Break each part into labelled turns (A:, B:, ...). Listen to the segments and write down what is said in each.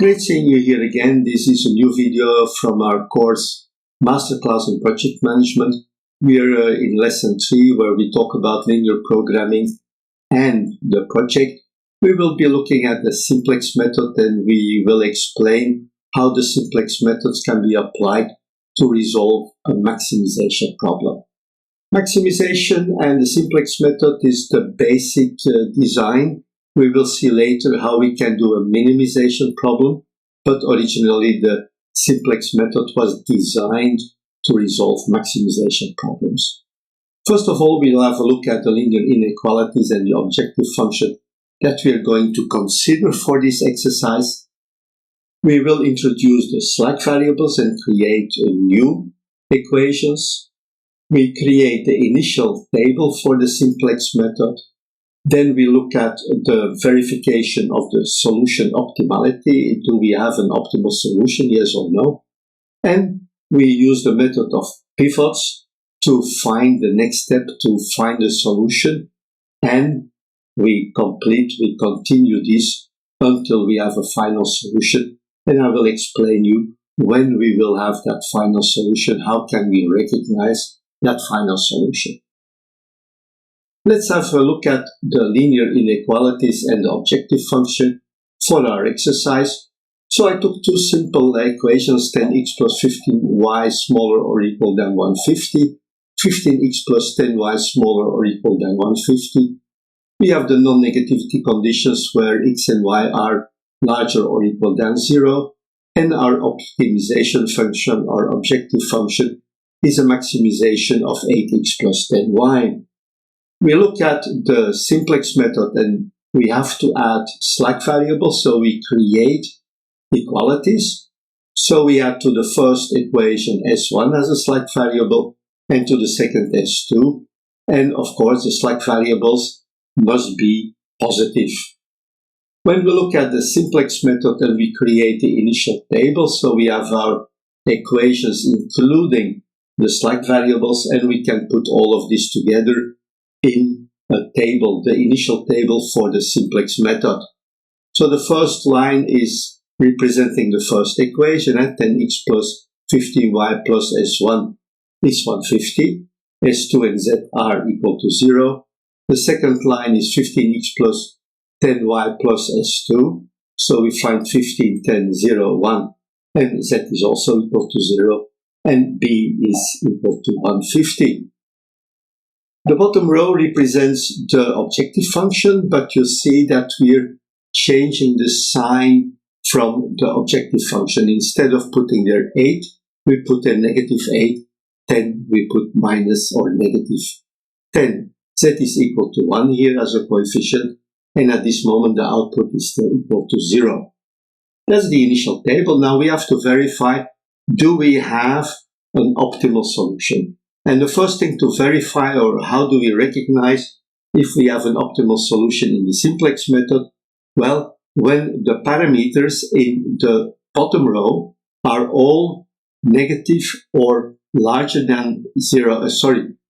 A: Great seeing you here again. This is a new video from our course Masterclass in Project Management. We are in lesson 3 where we talk about linear programming and the project. We will be looking at the simplex method and we will explain how the simplex methods can be applied to resolve a maximization problem. Maximization and the simplex method is the basic design. We will see later how we can do a minimization problem, but originally the simplex method was designed to resolve maximization problems. First of all, we'll have a look at the linear inequalities and the objective function that we are going to consider for this exercise. We will introduce the slack variables and create new equations. We create the initial table for the simplex method. Then we look at the verification of the solution optimality. Do we have an optimal solution, yes or no? And we use the method of pivots to find the next step, to find a solution. And we continue this until we have a final solution. And I will explain you when we will have that final solution, how can we recognize that final solution. Let's have a look at the linear inequalities and the objective function for our exercise. So I took two simple equations, 10x plus 15y smaller or equal than 150, 15x plus 10y smaller or equal than 150. We have the non-negativity conditions where x and y are larger or equal than 0, and our optimization function, our objective function, is a maximization of 8x plus 10y. We look at the simplex method and we have to add slack variables, so we create equalities. So we add to the first equation S1 as a slack variable and to the second S2. And of course the slack variables must be positive. When we look at the simplex method and we create the initial table, so we have our equations including the slack variables and we can put all of this together in a table, the initial table for the simplex method. So the first line is representing the first equation at 10x plus 15y plus S1 is 150, S2 and Z are equal to 0. The second line is 15x plus 10y plus S2, so we find 15, 10, 0, 1, and Z is also equal to 0, and B is equal to 150. The bottom row represents the objective function, but you see that we're changing the sign from the objective function. Instead of putting there 8, we put a negative 8, 10 we put minus or negative 10. Z is equal to 1 here as a coefficient, and at this moment the output is still equal to 0. That's the initial table. Now we have to verify, do we have an optimal solution? And the first thing to verify, or how do we recognize if we have an optimal solution in the simplex method? Well, when the parameters in the bottom row are all negative or larger than 0,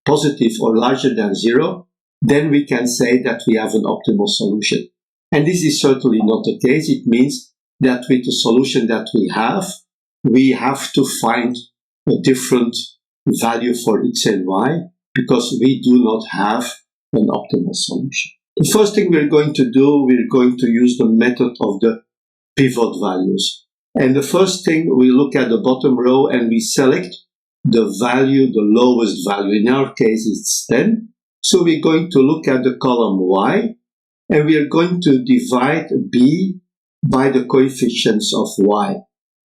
A: positive or larger than 0, then we can say that we have an optimal solution. And this is certainly not the case. It means that with the solution that we have to find a different value for x and y because we do not have an optimal solution. The first thing we're going to do, we're going to use the method of the pivot values. And the first thing, we look at the bottom row and we select the value, the lowest value. In our case, it's 10. So we're going to look at the column y and we are going to divide b by the coefficients of y.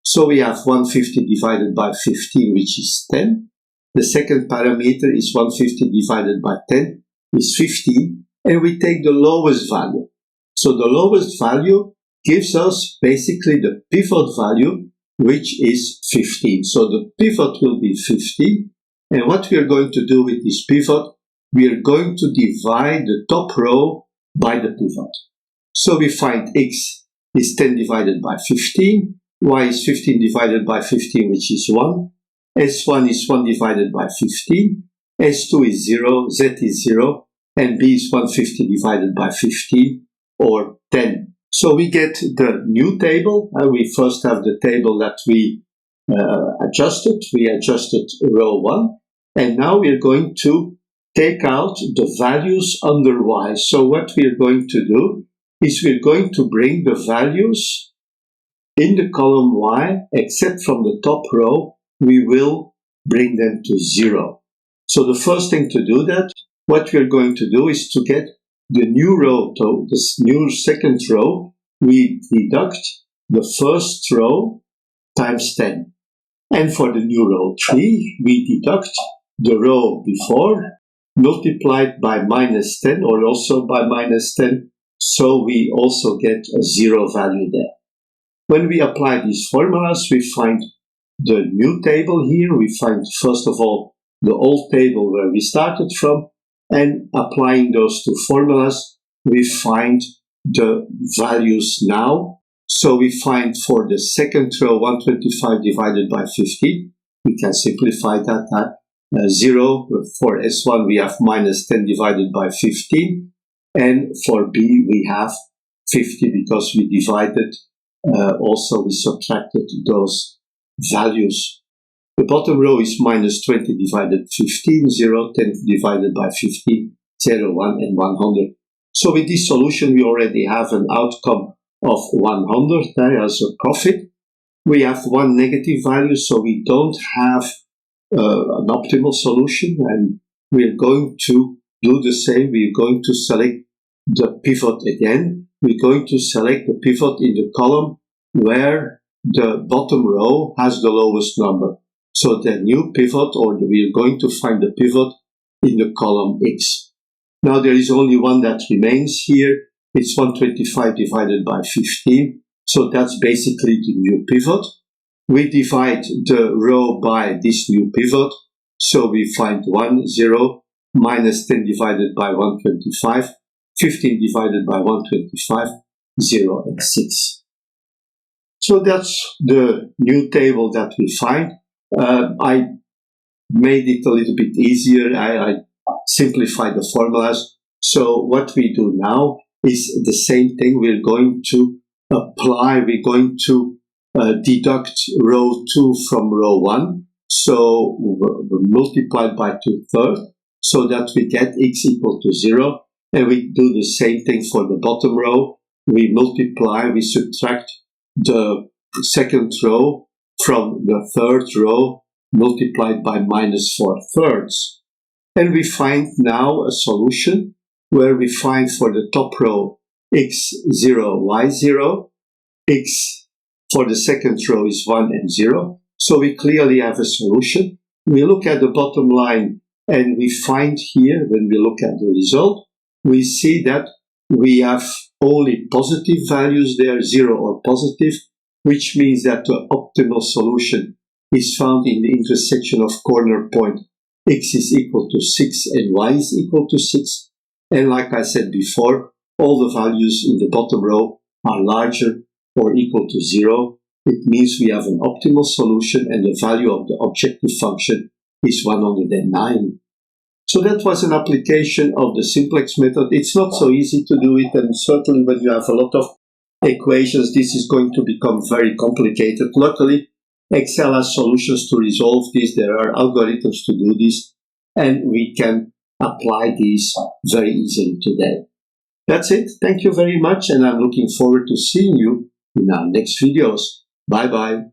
A: So we have 150 divided by 15, which is 10. The second parameter is 150 divided by 10 is 15, and we take the lowest value. So the lowest value gives us basically the pivot value, which is 15. So the pivot will be 15, and what we are going to do with this pivot, we are going to divide the top row by the pivot. So we find x is 10 divided by 15, y is 15 divided by 15, which is 1, S1 is 1 divided by 15, S2 is 0, Z is 0, and B is 150 divided by 15, or 10. So we get the new table. We first have the table that we adjusted. We adjusted row 1. And now we are going to take out the values under Y. So what we are going to do is we're going to bring the values in the column Y, except from the top row, we will bring them to 0. So the first thing to do that, what we're going to do is to get the new row, to this new second row, we deduct the first row times 10. And for the new row 3, we deduct the row before, multiplied by minus 10, or also by minus 10, so we also get a 0 value there. When we apply these formulas, we find the new table here. We find, first of all, the old table where we started from, and applying those two formulas, we find the values now. So we find for the second row 125 divided by 50. We can simplify that. 0 for S1 we have minus 10 divided by 15, and for B we have 50 because we divided, also we subtracted those values. The bottom row is minus 20 divided 15, 0, 10 divided by 15, 0, 1 and 100. So with this solution we already have an outcome of 100 there as a profit. We have one negative value, so we don't have an optimal solution, and we're going to do the same. We're going to select the pivot again. We're going to select the pivot in the column where the bottom row has the lowest number. So the new pivot, or we're going to find the pivot in the column X. Now there is only one that remains here. It's 125 divided by 15. So that's basically the new pivot. We divide the row by this new pivot, so we find 1, 0, minus 10 divided by 125, 15 divided by 125, 0 and 6. So that's the new table that we find. I made it a little bit easier. I simplified the formulas. So what we do now is the same thing. We're going to apply, we're going to deduct row 2 from row 1, so multiplied by 2/3, so that we get x equal to 0, and we do the same thing for the bottom row. We multiply, we subtract the second row from the third row, multiplied by minus 4/3, and we find now a solution where we find for the top row x0, y0, x for the second row is 1 and 0. So we clearly have a solution. We look at the bottom line and we find here, when we look at the result, we see that we have only positive values there, 0 or positive, which means that the optimal solution is found in the intersection of corner point x is equal to 6 and y is equal to 6. And like I said before, all the values in the bottom row are larger or equal to 0, it means we have an optimal solution and the value of the objective function is 109. So that was an application of the simplex method. It's not so easy to do it, and certainly when you have a lot of equations, this is going to become very complicated. Luckily, Excel has solutions to resolve this. There are algorithms to do this, and we can apply these very easily today. That's it. Thank you very much, and I'm looking forward to seeing you in our next videos. Bye-bye.